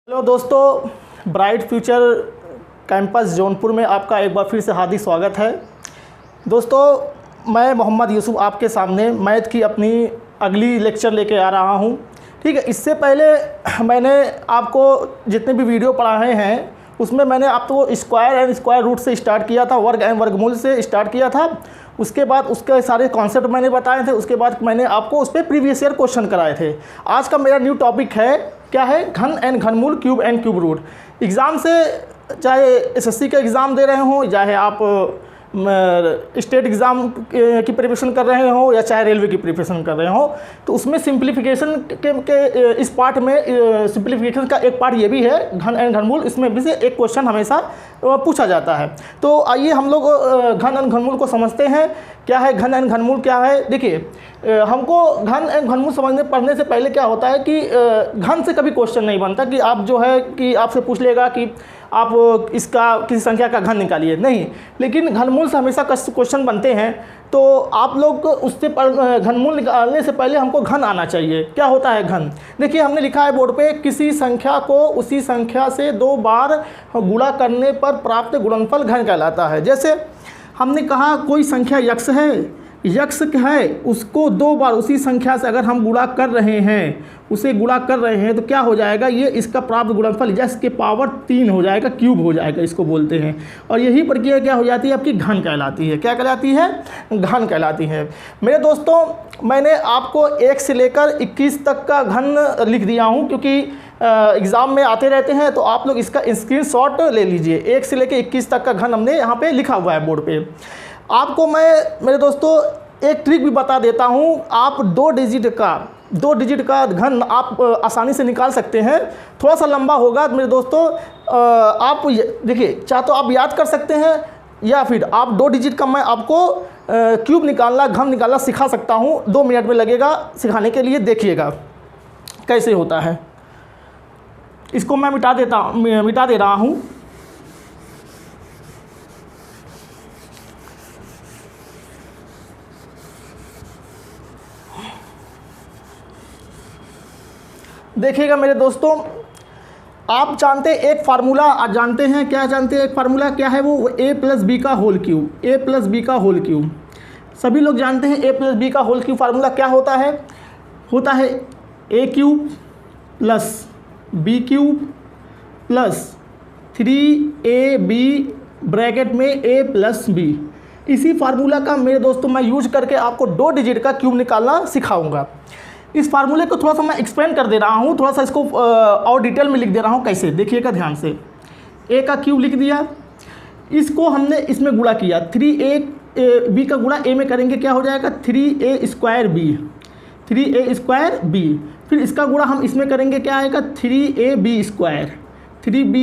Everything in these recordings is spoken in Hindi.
हेलो दोस्तों, ब्राइट फ्यूचर कैंपस जौनपुर में आपका एक बार फिर से हार्दिक स्वागत है। दोस्तों, मैं मोहम्मद यूसुफ आपके सामने मैथ की अपनी अगली लेक्चर लेके आ रहा हूँ। ठीक है, इससे पहले मैंने आपको जितने भी वीडियो पढ़ाए हैं उसमें मैंने आपको स्क्वायर एंड स्क्वायर रूट से स्टार्ट किया था, वर्ग एंड वर्गमूल से स्टार्ट किया था। उसके बाद उसके सारे कॉन्सेप्ट मैंने बताए थे। उसके बाद मैंने आपको उस पर प्रीवियस ईयर क्वेश्चन कराए थे। आज का मेरा न्यू टॉपिक है, क्या है, घन एंड घनमूल, cube and cube root. Exam से चाहे एसएससी का एग्ज़ाम दे रहे हों, चाहे आप स्टेट एग्ज़ाम की प्रिपरेशन कर रहे हो या चाहे रेलवे की प्रिपरेशन कर रहे हो, तो उसमें सिंप्लीफिकेशन के इस पार्ट में सिंप्लीफिकेशन का एक पार्ट ये भी है, घन एंड घनमूल। इसमें भी से एक क्वेश्चन हमेशा पूछा जाता है। तो आइए हम लोग घन एंड घनमूल को समझते हैं। क्या है घन एंड घनमूल, क्या है? देखिए, हमको घन एंड घनमूल पढ़ने से पहले क्या होता है कि घन से कभी क्वेश्चन नहीं बनता कि आप जो है कि आपसे पूछ लेगा कि आप इसका किसी संख्या का घन निकालिए, नहीं। लेकिन घनमूल से हमेशा क्वेश्चन बनते हैं। तो आप लोग उससे घनमूल निकालने से पहले हमको घन आना चाहिए। क्या होता है घन? देखिए, हमने लिखा है बोर्ड पे, किसी संख्या को उसी संख्या से 2 बार गुणा करने पर प्राप्त गुणनफल घन कहलाता है। जैसे हमने कहा कोई संख्या यक्ष है, यक्ष है, उसको 2 बार उसी संख्या से अगर हम गुणा कर रहे हैं, उसे गुणा कर रहे हैं, तो क्या हो जाएगा, ये इसका प्राप्त गुणनफल यक्ष के पावर 3 हो जाएगा, क्यूब हो जाएगा, इसको बोलते हैं। और यही प्रक्रिया क्या हो जाती है, आपकी घन कहलाती है। क्या कहलाती है? घन कहलाती है। मेरे दोस्तों, मैंने आपको 1 से लेकर 21 तक का घन लिख दिया हूँ, क्योंकि एग्ज़ाम में आते रहते हैं, तो आप लोग इसका स्क्रीनशॉट ले लीजिए। 1 से लेकर 21 तक का घन हमने यहाँ पे लिखा हुआ है बोर्ड पे। आपको मैं, मेरे दोस्तों, एक ट्रिक भी बता देता हूँ। आप 2 डिजिट का घन आप आसानी से निकाल सकते हैं। थोड़ा सा लंबा होगा मेरे दोस्तों। आप देखिए, चाहे तो आप याद कर सकते हैं, या फिर आप 2 डिजिट का मैं आपको क्यूब निकालना, घन निकालना सिखा सकता हूँ। 2 मिनट में लगेगा सिखाने के लिए। देखिएगा कैसे होता है। इसको मैं मिटा दे रहा हूँ। देखिएगा मेरे दोस्तों, आप जानते हैं एक फार्मूला, आप जानते हैं, क्या जानते हैं? एक फार्मूला क्या है वो a प्लस बी का whole cube, a plus b का होल क्यूब। सभी लोग जानते हैं a प्लस बी का होल क्यूब फार्मूला क्या होता है? होता है a cube plus b cube plus 3ab bracket में a प्लस बी। इसी फार्मूला का मेरे दोस्तों मैं यूज करके आपको 2 डिजिट का क्यूब निकालना सिखाऊंगा। इस फार्मूले को थोड़ा सा मैं एक्सप्लेन कर दे रहा हूँ, थोड़ा सा इसको और डिटेल में लिख दे रहा हूँ। कैसे? देखिएगा ध्यान से। a का क्यूब लिख दिया, इसको हमने इसमें गुणा किया। 3ab का गुणा a में करेंगे, क्या हो जाएगा, 3a square b, 3a square b। फिर इसका गुणा हम इसमें करेंगे, क्या आएगा, 3ab स्क्वायर, 3ab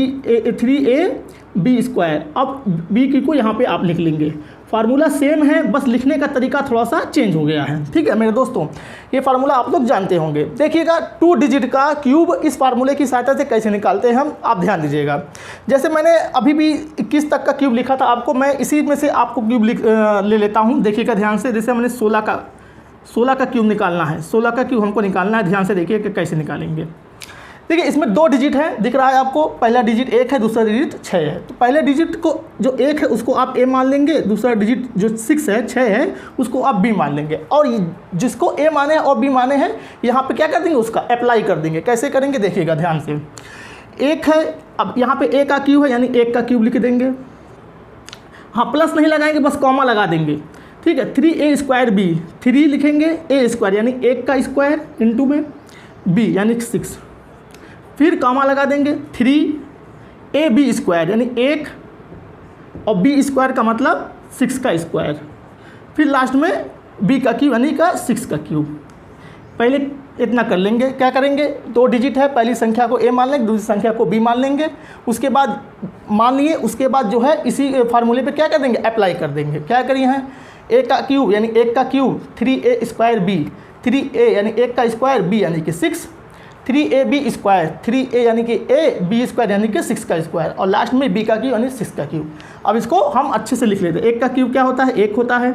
स्क्वायर। अब b की को यहाँ पे आप लिख लेंगे। फार्मूला सेम है, बस लिखने का तरीका थोड़ा सा चेंज हो गया है। ठीक है मेरे दोस्तों, ये फार्मूला आप लोग जानते होंगे। देखिएगा, 2 डिजिट का क्यूब इस फार्मूले की सहायता से कैसे निकालते हैं हम, आप ध्यान दीजिएगा। जैसे मैंने अभी भी 21 तक का क्यूब लिखा था आपको, मैं इसी में से आपको क्यूब ले लेता हूँ। देखिएगा ध्यान से। जैसे मैंने 16 का क्यूब निकालना है, 16 का क्यूब हमको निकालना है। ध्यान से देखिए कि कैसे निकालेंगे। देखिए, इसमें 2 डिजिट है, दिख रहा है आपको। पहला डिजिट 1 है, दूसरा डिजिट 6 है। तो पहले डिजिट को जो 1 है उसको आप a मान लेंगे, दूसरा डिजिट जो 6 है, 6 है, उसको आप b मान लेंगे। और जिसको a माने और b माने हैं, यहाँ पे क्या कर देंगे, उसका अप्लाई कर देंगे। कैसे करेंगे? देखिएगा ध्यान से। 1 है, अब यहाँ पे a का क्यूब है, यानी 1 का क्यूब लिख देंगे। हाँ, प्लस नहीं लगाएंगे, बस कॉमा लगा देंगे। ठीक है, 3a स्क्वायर b, 3 लिखेंगे, a स्क्वायर यानी 1 का स्क्वायर इंटू में b यानी 6, फिर कॉमा लगा देंगे। 3ab स्क्वायर यानी 1 और b स्क्वायर का मतलब 6 का स्क्वायर, फिर लास्ट में b का क्यूब यानी का 6 का क्यूब। पहले इतना कर लेंगे। क्या करेंगे, 2 डिजिट है, पहली संख्या को a मान लेंगे, दूसरी संख्या को b मान लेंगे। उसके बाद मान लिए, उसके बाद जो है इसी फार्मूले पे क्या कर देंगे, अप्लाई कर देंगे। क्या करिए हैं, a का क्यूब यानी 1 का cube, 3a square b, 3a यानी 1 का स्क्वायर, b यानी कि 6, 3ab स्क्वायर, 3a यानी कि a, b स्क्वायर यानी कि 6 का स्क्वायर, और लास्ट में b का क्यूब यानी 6 का क्यूब। अब इसको हम अच्छे से लिख लेते हैं। 1 का क्यूब क्या होता है, 1 होता है।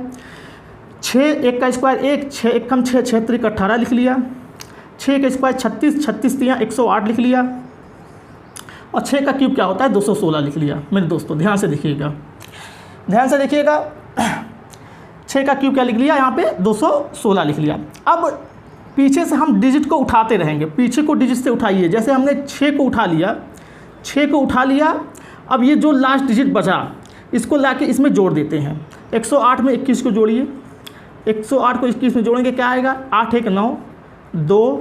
6, 1 का स्क्वायर 1, 6 1 कम 6, 6 3 18 लिख लिया। 6 का स्क्वायर 36, 36 3 108 लिख लिया। और 6 का क्यूब क्या होता है 216 लिख लिया। मेरे दोस्तों ध्यान से देखिएगा, ध्यान से देखिएगा, 6 का क्यूब क्या लिख लिया यहाँ पे 216 लिख लिया। अब पीछे से हम डिजिट को उठाते रहेंगे, पीछे को डिजिट से उठाइए। जैसे हमने 6 को उठा लिया, 6 को उठा लिया, अब ये जो लास्ट डिजिट बचा इसको लाके इसमें जोड़ देते हैं। 108 में 21 को जोड़िए, 108 को 21 में जोड़ेंगे क्या आएगा 8 1 9 2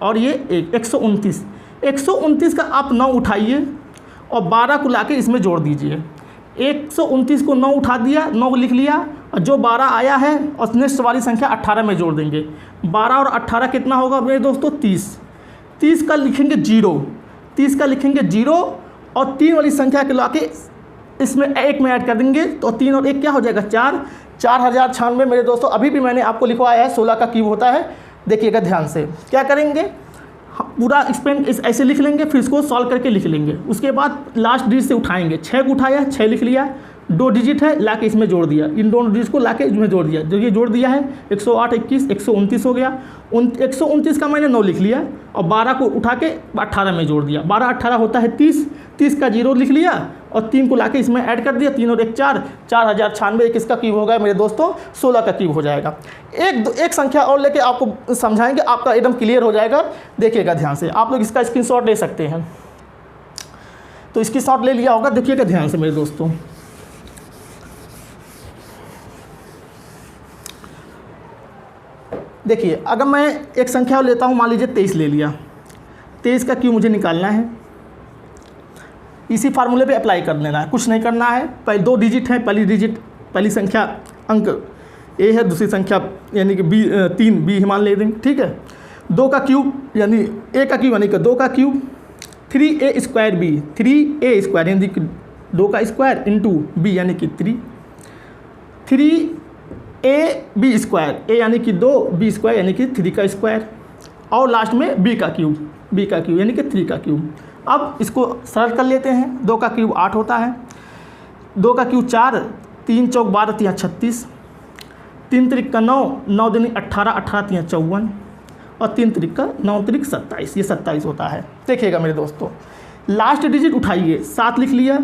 और ये 1 129। 129 का आप 9 उठाइए और 12 को लाके इसमें जोड़ दीजिए। 129 को 9 उठा दिया, 9 लिख लिया और जो 12 आया है और नेक्स्ट वाली संख्या 18 में जोड़ देंगे। 12 और 18 कितना होगा मेरे दोस्तों 30। 30 का लिखेंगे 0, 30 का लिखेंगे 0 और 3 वाली संख्या के लाके इसमें 1 में ऐड कर देंगे तो 3 और 1 क्या हो जाएगा 4। 4096 मेरे दोस्तों अभी भी मैंने आपको लिखवाया है 16 का क्यूब होता है। देखिएगा ध्यान से क्या करेंगे, पूरा एक्सपेंड ऐसे लिख लेंगे, फिर इसको सॉल्व करके लिख लेंगे। उसके बाद लास्ट डिजिट से उठाएंगे, 6 को उठाया 6 लिख लिया, 2 डिजिट है लाके इसमें जोड़ दिया, इन दोनों डिजिट को लाके इसमें जोड़ दिया। जो ये जोड़ दिया है 108 21 129 हो गया। 129 का मैंने 9 लिख लिया और 12 को उठा के 18 में जोड़ दिया। 12 18 होता है 30, 30 का 0 लिख लिया और 3 को लाके इसमें ऐड कर दिया। 3 और 1 4, 4096 एक इसका क्यूब होगा मेरे दोस्तों 16 का क्यूब हो जाएगा। एक संख्या और लेके आपको समझाएंगे, आपका एकदम क्लियर हो जाएगा। देखिएगा ध्यान से, आप लोग इसका स्क्रीनशॉट ले सकते हैं। तो स्क्रीनशॉट ले लिया होगा, देखिएगा ध्यान से मेरे दोस्तों। देखिए अगर मैं एक संख्या और लेता हूँ, मान लीजिए 23 ले लिया, 23 का क्यूब मुझे निकालना है। इसी फार्मूले पे अप्लाई कर देना है, कुछ नहीं करना है। पहले 2 डिजिट है, पहली संख्या अंक ए है, दूसरी संख्या यानी कि बी 3 बी मान ले देंगे, ठीक है। 2 का क्यूब यानी ए का क्यूब यानी कि 2 का cube 3a square B, 3a square यानी कि 2 का स्क्वायर इंटू बी यानी कि 3a बी स्क्वायर, ए यानी कि 2 बी स्क्वायर यानी कि 3 का स्क्वायर और लास्ट में बी का क्यूब यानी कि 3 का क्यूब। अब इसको सरल कर लेते हैं। 2 का क्यूब 8 होता है, 2 का क्यूब 4, 3 चौक 12 3 36, 3 त्रिक का 9, 9 दूनी 18, 18 3 54 और 3 त्रिक का 9 त्रिक 27, ये 27 होता है। देखिएगा मेरे दोस्तों, लास्ट डिजिट उठाइए, 7 लिख लिया,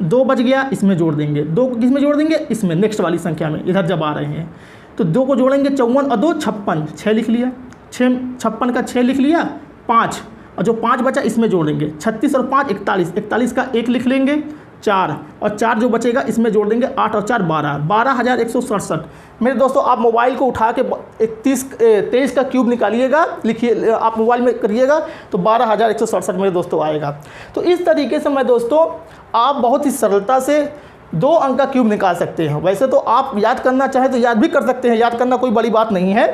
2 बच गया, इसमें जोड़ देंगे। 2 को किस में जोड़ देंगे, इसमें नेक्स्ट वाली संख्या में, इधर जब आ रहे हैं तो 2 को जोड़ेंगे 54 और 2 56, 6 लिख लिया, 56 का 6 लिख लिया, 5 और जो 5 बचा इसमें जोड़ेंगे। 36 और 5 41, 41 का 1 लिख लेंगे, 4 और 4 जो बचेगा इसमें जोड़ देंगे, 8 और 4 12, 12,167। मेरे दोस्तों आप मोबाइल को उठा के 23 का क्यूब निकालिएगा, लिखिए, आप मोबाइल में करिएगा तो 12,167 मेरे दोस्तों आएगा। तो इस तरीके से मैं दोस्तों आप बहुत ही सरलता से 2 अंक का क्यूब निकाल सकते हैं। वैसे तो आप याद करना चाहें तो याद भी कर सकते हैं, याद करना कोई बड़ी बात नहीं है,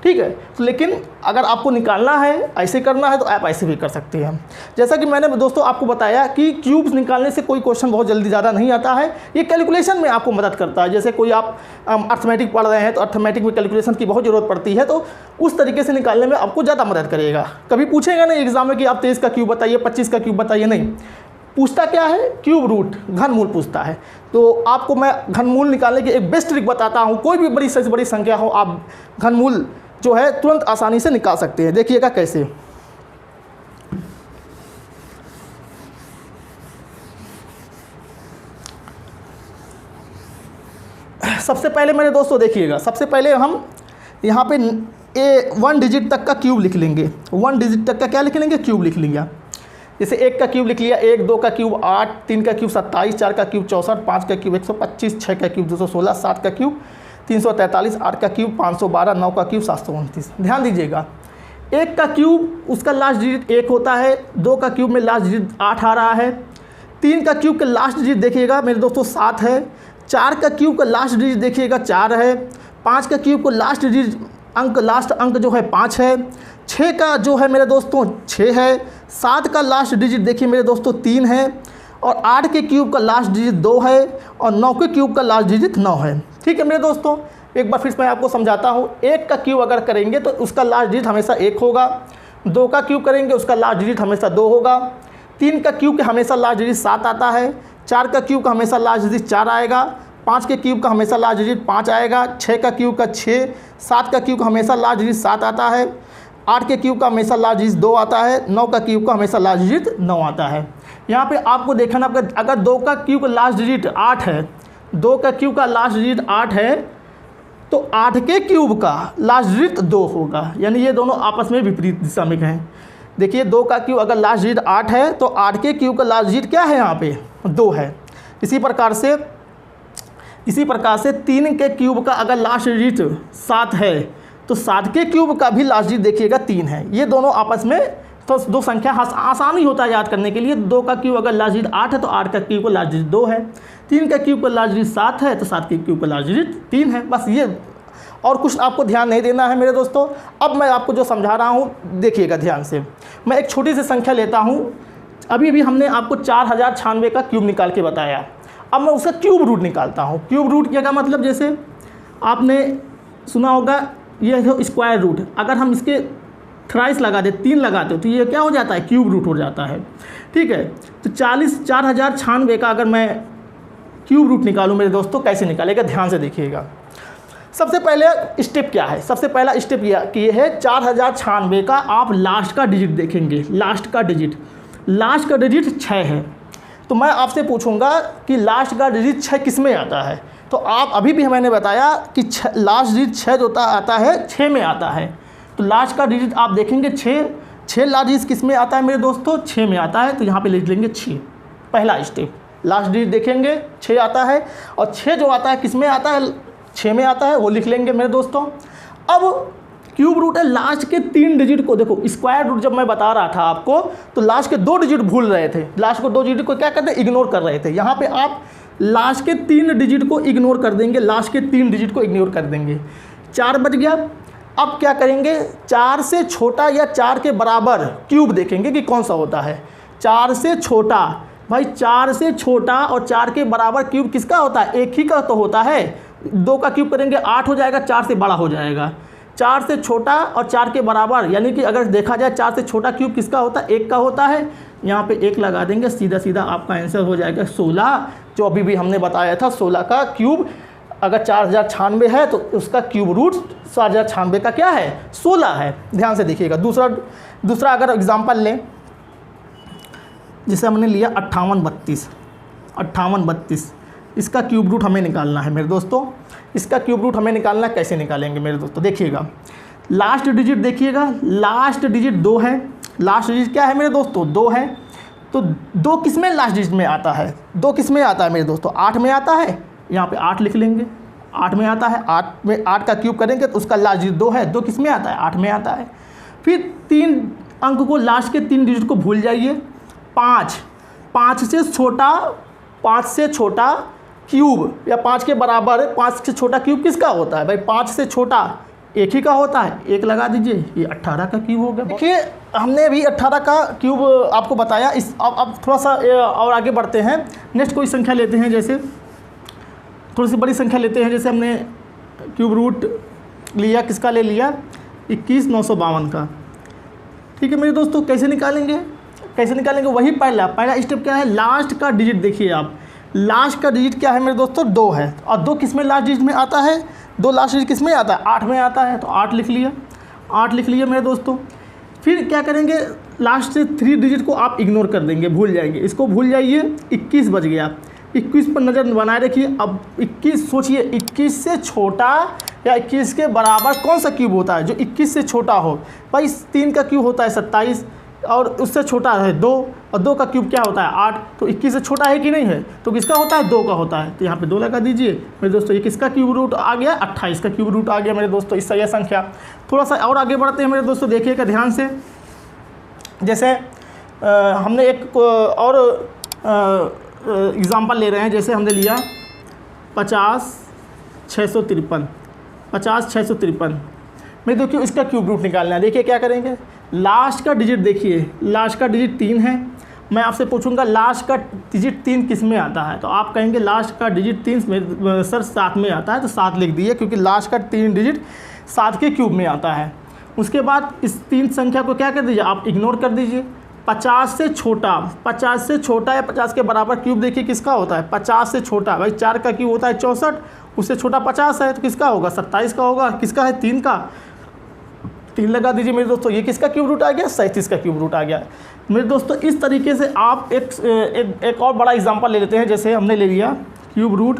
ठीक है। तो लेकिन अगर आपको निकालना है, ऐसे करना है तो आप ऐसे भी कर सकते हैं। जैसा कि मैंने दोस्तों आपको बताया कि क्यूब्स निकालने से कोई क्वेश्चन बहुत जल्दी ज़्यादा नहीं आता है, ये कैलकुलेशन में आपको मदद करता है। जैसे कोई आप अर्थमेटिक पढ़ रहे हैं तो अर्थमेटिक में कैलकुलेशन की बहुत ज़रूरत पड़ती है, तो उस तरीके से निकालने में आपको ज़्यादा मदद करेगा। कभी पूछेगा नहीं एग्जाम में कि आप 23 का क्यूब बताइए, 25 का क्यूब बताइए, नहीं पूछता क्या है, क्यूब रूट घनमूल पूछता है। तो आपको मैं घनमूल निकालने की एक बेस्ट ट्रिक बताता हूँ। कोई भी बड़ी से बड़ी संख्या हो, आप घनमूल जो है तुरंत आसानी से निकाल सकते हैं। देखिएगा कैसे। सबसे पहले मेरे दोस्तों देखिएगा, सबसे पहले हम यहाँ पे 1 डिजिट तक का क्यूब लिख लेंगे। 1 डिजिट तक का क्या लिख लेंगे, क्यूब लिख लिया। जैसे 1 का क्यूब लिख लिया, 1, 2 का क्यूब 8, 3 का क्यूब 27, 4 का क्यूब 64, 5 का क्यूब 125, 6 का क्यूब 216, 7 का क्यूब 343, 8 का क्यूब 512, 9 का क्यूब 729। ध्यान दीजिएगा, 1 का क्यूब उसका लास्ट डिजिट 1 होता है, 2 का क्यूब में लास्ट डिजिट 8 आ रहा है, 3 का क्यूब का लास्ट डिजिट देखिएगा मेरे दोस्तों 7 है, 4 का क्यूब का लास्ट डिजिट देखिएगा 4 है, 5 का क्यूब को लास्ट डिजिट लास्ट अंक जो है 5 है, 6 का जो है मेरे दोस्तों 6 है, 7 का लास्ट डिजिट देखिए मेरे दोस्तों 3 है और 8 के क्यूब का लास्ट डिजिट 2 है और 9 के क्यूब का लास्ट डिजिट 9 है। ठीक है मेरे दोस्तों, एक बार फिर मैं आपको समझाता हूँ। 1 का क्यूब अगर करेंगे तो उसका लास्ट डिजिट हमेशा 1 होगा, 2 का क्यूब करेंगे उसका लास्ट डिजिट हमेशा 2 होगा, 3 का क्यूब का हमेशा लास्ट डिजिट 7 आता है, 4 का क्यूब का हमेशा लास्ट डिजिट 4 आएगा, 5 के क्यूब का हमेशा लास्ट डिजिट 5 आएगा, 6 का क्यूब का 6, 7 का क्यूब का हमेशा लास्ट डिजिट 7 आता है, 8 के क्यूब का हमेशा लास्ट डिजिट 2 आता है, 9 का क्यूब का हमेशा लास्ट डिजिट 9 आता है। यहाँ पे आपको देखना, अगर 2 का क्यूब का लास्ट डिजिट 8 है, 2 का क्यूब का लास्ट डिजिट 8 है, तो 8 के क्यूब का लास्ट डिजिट 2 होगा, यानी ये दोनों आपस में विपरीत दिशा में हैं। देखिए 2 का क्यूब अगर लास्ट डिजिट 8 है तो 8 के क्यूब का लास्ट डिजिट क्या है, यहाँ पे 2 है। इसी प्रकार से 3 के क्यूब का अगर लास्ट डिजिट 7 है तो 7 के क्यूब का भी लास्ट डिजिट देखिएगा 3 है। ये दोनों आपस में तो दो संख्या आसान ही होता है याद करने के लिए। 2 का क्यूब अगर लास्ट डिजिट 8 है तो 8 का क्यूब का लास्ट डिजिट 2 है, 3 का क्यूब का लास्ट डिजिट 7 है तो 7 के क्यूब का लास्ट डिजिट 3 है। बस ये, और कुछ आपको ध्यान नहीं देना है मेरे दोस्तों। अब मैं आपको जो समझा रहा हूँ देखिएगा ध्यान से। मैं एक छोटी सी संख्या लेता हूँ, अभी हमने आपको 4096 का क्यूब निकाल के बताया। अब मैं उसका क्यूब रूट निकालता हूँ। क्यूब रूट क्या का मतलब, जैसे आपने सुना होगा ये है स्क्वायर रूट, अगर हम इसके थ्राइस लगा दे, 3 लगाते हो तो ये क्या हो जाता है, क्यूब रूट हो जाता है। ठीक है, तो 4096 का अगर मैं क्यूब रूट निकालूँ मेरे दोस्तों, कैसे निकालेगा ध्यान से देखिएगा। सबसे पहले स्टेप क्या है, सबसे पहला स्टेप ये है 4096 का आप लास्ट का डिजिट देखेंगे। लास्ट का डिजिट 6 है, तो मैं आपसे पूछूंगा कि लास्ट का डिजिट 6 किस में आता है, तो आप अभी भी मैंने बताया कि लास्ट डिजिट 6 जो आता है 6 में आता है। तो लास्ट का डिजिट आप देखेंगे 6 लास्ट डिजिट किस में आता है मेरे दोस्तों, 6 में आता है, तो यहाँ पे लिख लेंगे 6। पहला स्टेप, लास्ट डिजिट देखेंगे 6 आता है, और 6 जो आता है किस में आता है, 6 में आता है, वो लिख लेंगे मेरे दोस्तों। अब क्यूब रूट है लास्ट के 3 डिजिट को, देखो स्क्वायर रूट जब मैं बता रहा था आपको तो लास्ट के 2 डिजिट भूल रहे थे, लास्ट को 2 डिजिट को क्या करते इग्नोर कर रहे थे। यहाँ पे आप लास्ट के 3 डिजिट को इग्नोर कर देंगे, लास्ट के 3 डिजिट को इग्नोर कर देंगे। 4 बच गया। अब क्या करेंगे, 4 से छोटा या 4 के बराबर क्यूब देखेंगे कि कौन सा होता है। 4 से छोटा, भाई 4 से छोटा और 4 के बराबर क्यूब किसका होता है, एक ही का तो होता है। 2 का क्यूब करेंगे 8 हो जाएगा, 4 से बड़ा हो जाएगा। 4 से छोटा और 4 के बराबर, यानी कि अगर देखा जाए 4 से छोटा क्यूब किसका होता है, 1 का होता है। यहाँ पे 1 लगा देंगे, सीधा सीधा आपका आंसर हो जाएगा 16, जो अभी भी हमने बताया था। 16 का क्यूब अगर 4096 है तो उसका क्यूब रूट 4096 का क्या है, 16 है। ध्यान से देखिएगा। दूसरा अगर एग्जाम्पल लें, जिसे हमने लिया 5832, इसका क्यूब रूट हमें निकालना है मेरे दोस्तों। इसका क्यूब रूट हमें निकालना है, कैसे निकालेंगे मेरे दोस्तों, देखिएगा। लास्ट डिजिट देखिएगा, लास्ट डिजिट 2 है। लास्ट डिजिट क्या है मेरे दोस्तों, 2 है। तो 2 किस में लास्ट डिजिट में आता है, 2 किस में आता है मेरे दोस्तों, 8 में आता है। यहाँ पे 8 लिख लेंगे, 8 में आता है। 8 में 8 का क्यूब करेंगे तो उसका लास्ट डिजिट 2 है, 2 किस में आता है, 8 में आता है। फिर 3 अंक को, लास्ट के 3 डिजिट को भूल जाइए। 5 से छोटा क्यूब या 5 के बराबर, 5 से छोटा क्यूब किसका होता है भाई, 5 से छोटा एक ही का होता है, 1 लगा दीजिए, ये 18 का क्यूब हो गया। देखिए हमने अभी 18 का क्यूब आपको बताया। अब थोड़ा सा और आगे बढ़ते हैं। नेक्स्ट कोई संख्या लेते हैं, जैसे थोड़ी सी बड़ी संख्या लेते हैं। जैसे हमने क्यूब रूट लिया, किसका ले लिया, 21952 का। ठीक है मेरे दोस्तों, कैसे निकालेंगे वही पहला स्टेप क्या है, लास्ट का डिजिट देखिए आप। लास्ट का डिजिट क्या है मेरे दोस्तों, 2 है। और 2 किस में लास्ट डिजिट में आता है, 2 लास्ट डिजिट किस में आता है, 8 में आता है। तो 8 लिख लिया मेरे दोस्तों। फिर क्या करेंगे, लास्ट से 3 डिजिट को आप इग्नोर कर देंगे, भूल जाएंगे, इसको भूल जाइए। 21 बच गया। 21 पर नज़र बनाए रखिए। अब 21 सोचिए, 21 से छोटा या 21 के बराबर कौन सा क्यूब होता है जो 21 से छोटा हो। भाई 3 का क्यूब होता है 27, और उससे छोटा है 2, और 2 का क्यूब क्या होता है 8। तो 21 से छोटा है कि नहीं है, तो किसका होता है, 2 का होता है। तो यहाँ पे 2 लगा दीजिए मेरे दोस्तों। ये किसका क्यूब रूट आ गया, 28 का क्यूब रूट आ गया मेरे दोस्तों। इससे यह संख्या। थोड़ा सा और आगे बढ़ते हैं मेरे दोस्तों, देखिएगा ध्यान से। जैसे हमने एक और एग्ज़ाम्पल ले रहे हैं। जैसे हमने लिया 50,653 मैं देखिए इसका क्यूब रूट निकालना है। देखिए क्या करेंगे, लास्ट का डिजिट देखिए, लास्ट का डिजिट 3 है। मैं आपसे पूछूंगा लास्ट का डिजिट 3 किस में आता है, तो आप कहेंगे लास्ट का डिजिट 3 में सर 7 में आता है। तो 7 लिख दिए, क्योंकि लास्ट का 3 डिजिट 7 के क्यूब में आता है। उसके बाद इस 3 संख्या को क्या कर दीजिए, आप इग्नोर कर दीजिए। 50 से छोटा या 50 के बराबर क्यूब देखिए किसका होता है, 50 से छोटा। भाई 4 का क्यूब होता है 64, उससे छोटा 50 है, तो किसका होगा, 27 का होगा। किसका है, 3 का। 3 लगा दीजिए मेरे दोस्तों, ये किसका क्यूब रूट आ गया, 37 का क्यूब रूट आ गया। मेरे दोस्तों इस तरीके से आप एक और बड़ा एग्जांपल ले लेते हैं। जैसे हमने ले लिया क्यूब रूट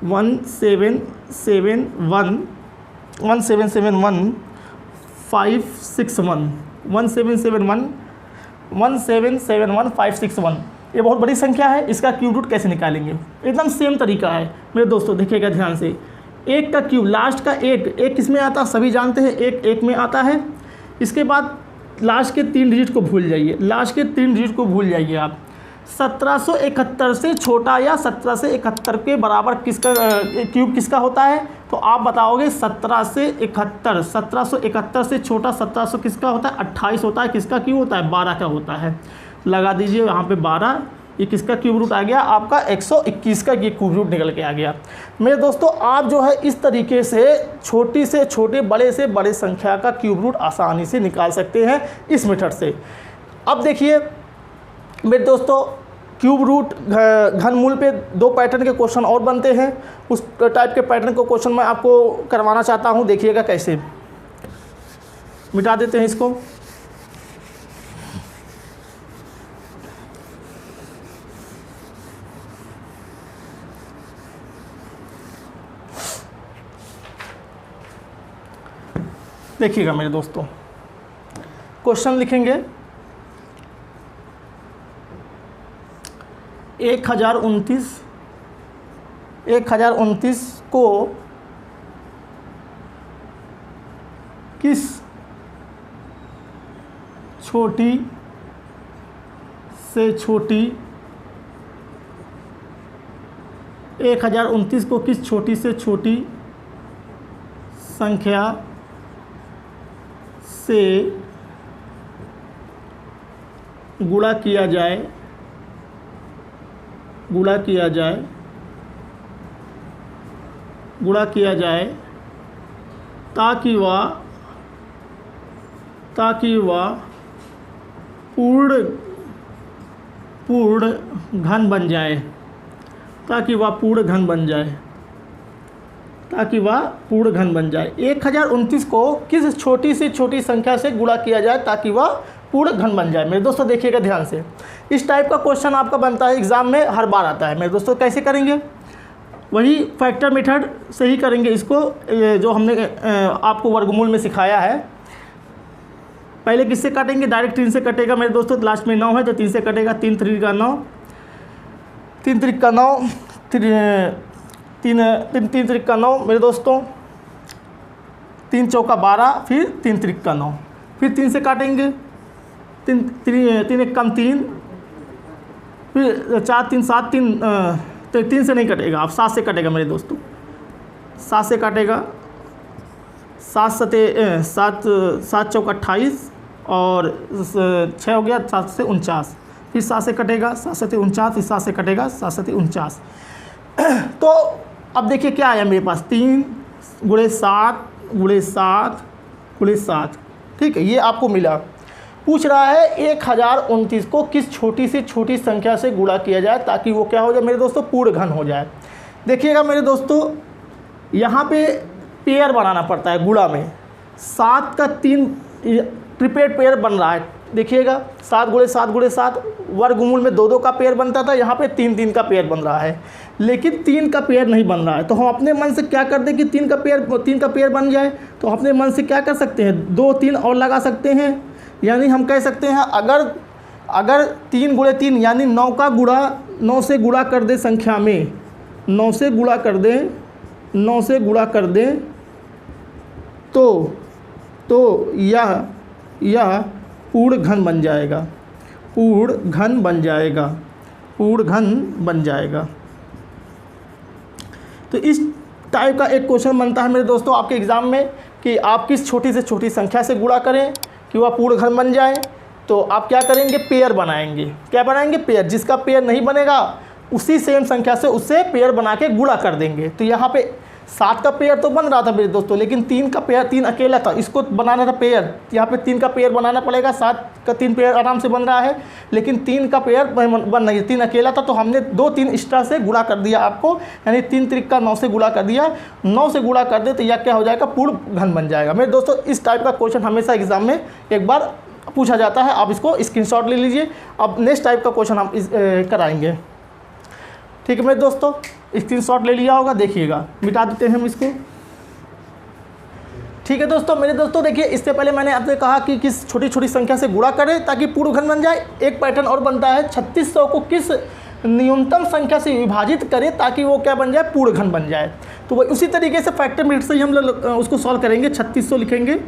1771561, ये बहुत बड़ी संख्या है, इसका क्यूब रूट कैसे निकालेंगे, एकदम सेम तरीका है मेरे दोस्तों। देखिएगा ध्यान से, 1 का क्यूब, लास्ट का 1 किस में आता है सभी जानते हैं, 1 में आता है। इसके बाद लास्ट के 3 डिजिट को भूल जाइए, लास्ट के 3 डिजिट को भूल जाइए आप। 1771 से छोटा या 1771 के बराबर किसका क्यूब किसका होता है, तो आप बताओगे 1771। 1771 से छोटा 1700 किसका होता है, 28 होता है। किसका क्यूब होता है, 12 का होता है। लगा दीजिए यहाँ पे 12, ये किसका क्यूब रूट आ गया, आपका 121 का ये क्यूब रूट निकल के आ गया। मेरे दोस्तों आप जो है इस तरीके से छोटी से छोटे, बड़े से बड़े संख्या का क्यूब रूट आसानी से निकाल सकते हैं इस मेथड से। अब देखिए मेरे दोस्तों, क्यूब रूट घनमूल पे 2 पैटर्न के क्वेश्चन और बनते हैं। उस टाइप के पैटर्न को क्वेश्चन मैं आपको करवाना चाहता हूँ। देखिएगा कैसे, मिटा देते हैं इसको। देखिएगा मेरे दोस्तों, क्वेश्चन लिखेंगे 1029 को किस छोटी से छोटी 1029 को किस छोटी से छोटी संख्या से गुणा किया जाए ताकि वह पूर्ण घन बन जाए, ताकि वह पूर्ण घन बन जाए। 1029 को किस छोटी से छोटी संख्या से गुणा किया जाए ताकि वह पूर्ण घन बन जाए। मेरे दोस्तों देखिएगा ध्यान से, इस टाइप का क्वेश्चन आपका बनता है एग्ज़ाम में, हर बार आता है। मेरे दोस्तों कैसे करेंगे, वही फैक्टर मेथड से ही करेंगे इसको, जो हमने आपको वर्गमूल में सिखाया है। पहले किससे काटेंगे, डायरेक्ट 3 से कटेगा मेरे दोस्तों। लास्ट में 9 है तो 3 से कटेगा, 3 3 का 9, 3 3 का 9, 3 3 का 9 मेरे दोस्तों, 3 चौका 12, फिर 3 3 का 9, फिर 3 से काटेंगे, 3 1 कम 3, फिर 4 3 7 3, तो 3 से नहीं कटेगा, आप 7 से कटेगा मेरे दोस्तों, 7 से काटेगा। 7 चौका 28 और 6 हो गया, 7 से 49, फिर 7 से कटेगा, 7 से 49, फिर 7 से कटेगा, 7 से 49। तो अब देखिए क्या आया मेरे पास, 3 × 7 ठीक है, ये आपको मिला। पूछ रहा है 1029 को किस छोटी से छोटी संख्या से गुणा किया जाए ताकि वो क्या हो जाए मेरे दोस्तों, पूर्ण घन हो जाए। देखिएगा मेरे दोस्तों, यहाँ पे पेयर बनाना पड़ता है गुणा में। 7 का 3 ट्रिपेड पेयर बन रहा है। देखिएगा 7 × 7 वर्गमूल में 2 का पेयर बनता था, यहाँ पे 3 का पेयर बन रहा है, लेकिन 3 का पेयर नहीं बन रहा है। तो हम अपने मन से क्या कर दें कि 3 का पेयर बन जाए, तो अपने मन से क्या कर सकते हैं, 2 3 और लगा सकते हैं। यानी हम कह सकते हैं अगर 3 × 3 यानी 9 का गुणा 9 से गुणा कर दे संख्या में, 9 से गुणा कर दें तो यह पूर्ण घन बन जाएगा। तो इस टाइप का एक क्वेश्चन बनता है मेरे दोस्तों आपके एग्ज़ाम में कि आप किस छोटी से छोटी संख्या से गुणा करें कि वह पूर्ण घन बन जाए। तो आप क्या करेंगे, पेयर बनाएंगे। क्या बनाएंगे, पेयर। जिसका पेयर नहीं बनेगा उसी सेम संख्या से उससे पेयर बना के गुणा कर देंगे। तो यहाँ पे 7 का पेयर तो बन रहा था मेरे दोस्तों, लेकिन 3 का पेयर, 3 अकेला था, इसको बनाना था पेयर। यहाँ पे 3 का पेयर बनाना पड़ेगा, 7 का 3 पेयर आराम से बन रहा है, लेकिन 3 का पेयर बन नहीं, 3 अकेला था, तो हमने 2-3 एक्स्ट्रा से गुणा कर दिया आपको, यानी 3 त्रिका 9 से गुणा कर दिया। 9 से गुणा कर दे तो यह क्या हो जाएगा, पूर्ण घन बन जाएगा। मेरे दोस्तों इस टाइप का क्वेश्चन हमेशा एग्जाम में एक बार पूछा जाता है, आप इसको स्क्रीनशॉट ले लीजिए। अब नेक्स्ट टाइप का क्वेश्चन हम कराएंगे, ठीक है मेरे दोस्तों। स्क्रीनशॉट ले लिया होगा, देखिएगा, मिटा देते हैं हम इसको। ठीक है दोस्तों, मेरे दोस्तों देखिए, इससे पहले मैंने आपसे कहा कि किस छोटी छोटी संख्या से गुणा करें ताकि पूर्ण घन बन जाए। एक पैटर्न और बनता है, 3600 को किस न्यूनतम संख्या से विभाजित करें ताकि वो क्या बन जाए, पूर्ण घन बन जाए। तो वही उसी तरीके से फैक्टर मेथड से ही हम लोग उसको सॉल्व करेंगे। 3600 लिखेंगे,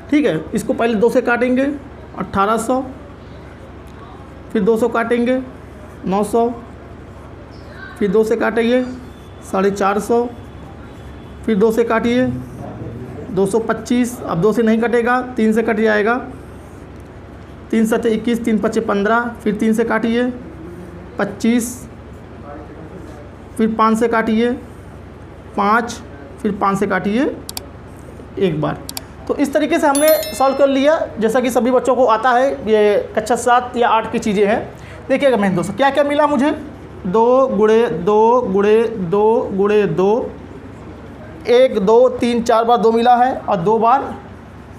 ठीक है, इसको पहले 2 से काटेंगे 1800, फिर 200 काटेंगे 900, फिर 2 से काटेंगे 450, फिर 2 से काटिए 225, अब 2 से नहीं कटेगा, 3 से कट जाएगा, 3 7 21, 3 5 15, फिर 3 से काटिए 25, फिर 5 से काटिए 5, फिर 5 से काटिए एक बार। तो इस तरीके से हमने सॉल्व कर लिया, जैसा कि सभी बच्चों को आता है, ये कक्षा 7 या 8 की चीज़ें हैं। देखिएगा मेरे दोस्तों, क्या क्या मिला मुझे, 2 गुणे 2 गुणे 2 गुणे 2, 1 2 3 4 बार 2 मिला है, और 2 बार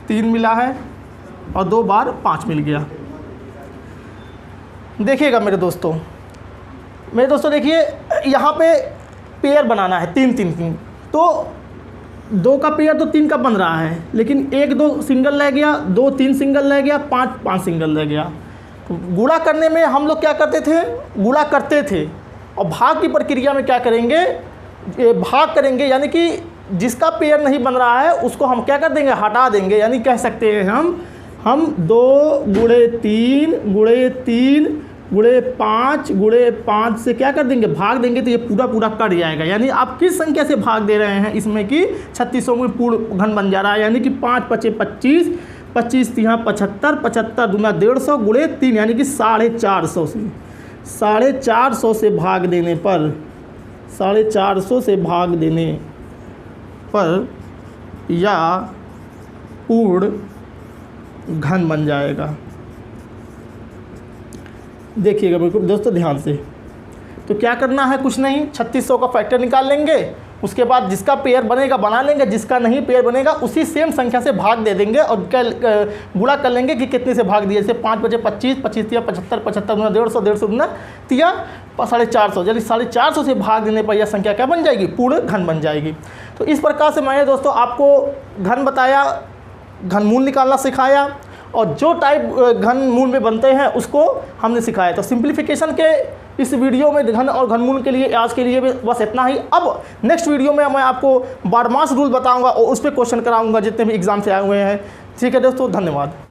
3 मिला है, और 2 बार 5 मिल गया। देखिएगा मेरे दोस्तों देखिए, यहाँ पे पेयर बनाना है 3 3 3, तो 2 का पेयर तो 3 का बन रहा है, लेकिन 1 2 सिंगल रह गया, 2 3 सिंगल रह गया, 5 5 सिंगल रह गया। गुणा करने में हम लोग क्या करते थे, गुणा करते थे, और भाग की प्रक्रिया में क्या करेंगे, भाग करेंगे, यानी कि जिसका पेयर नहीं बन रहा है उसको हम क्या कर देंगे, हटा देंगे। यानी कह सकते हैं हम 2 गुणे 3 गुणे 3 गुणे 5 गुणे 5 से क्या कर देंगे, भाग देंगे, तो ये पूरा पूरा कट जाएगा। यानी आप किस संख्या से भाग दे रहे हैं इसमें कि 3600 में पूर्ण घन बन जा रहा है। यानी कि 5 5 25, 25 यहाँ 75, 75 दूना 150 गुणे 3, यानी कि 450 से 450 से भाग देने पर 450 से भाग देने पर या पूर्ण घन बन जाएगा। देखिएगा बिल्कुल दोस्तों ध्यान से, तो क्या करना है, कुछ नहीं, 3600 का फैक्टर निकाल लेंगे, उसके बाद जिसका पेयर बनेगा बना लेंगे, जिसका नहीं पेयर बनेगा उसी सेम संख्या से भाग दे देंगे, और गुणा कर लेंगे कि कितने से भाग दिए। जैसे 5 बजे 25, 25 तिया 75, 75 गुना 150, 150 गुना तिया 450, यानी 450 से भाग देने पर यह संख्या क्या बन जाएगी, पूर्ण घन बन जाएगी। तो इस प्रकार से मैंने दोस्तों आपको घन बताया, घनमूल निकालना सिखाया, और जो टाइप घनमूल में बनते हैं उसको हमने सिखाया। तो सिंप्लीफिकेशन के इस वीडियो में घन और घनमूल के लिए आज के लिए बस इतना ही। अब नेक्स्ट वीडियो में मैं आपको बारमास रूल बताऊंगा और उस पर क्वेश्चन कराऊंगा जितने भी एग्जाम से आए हुए हैं। ठीक है दोस्तों, धन्यवाद।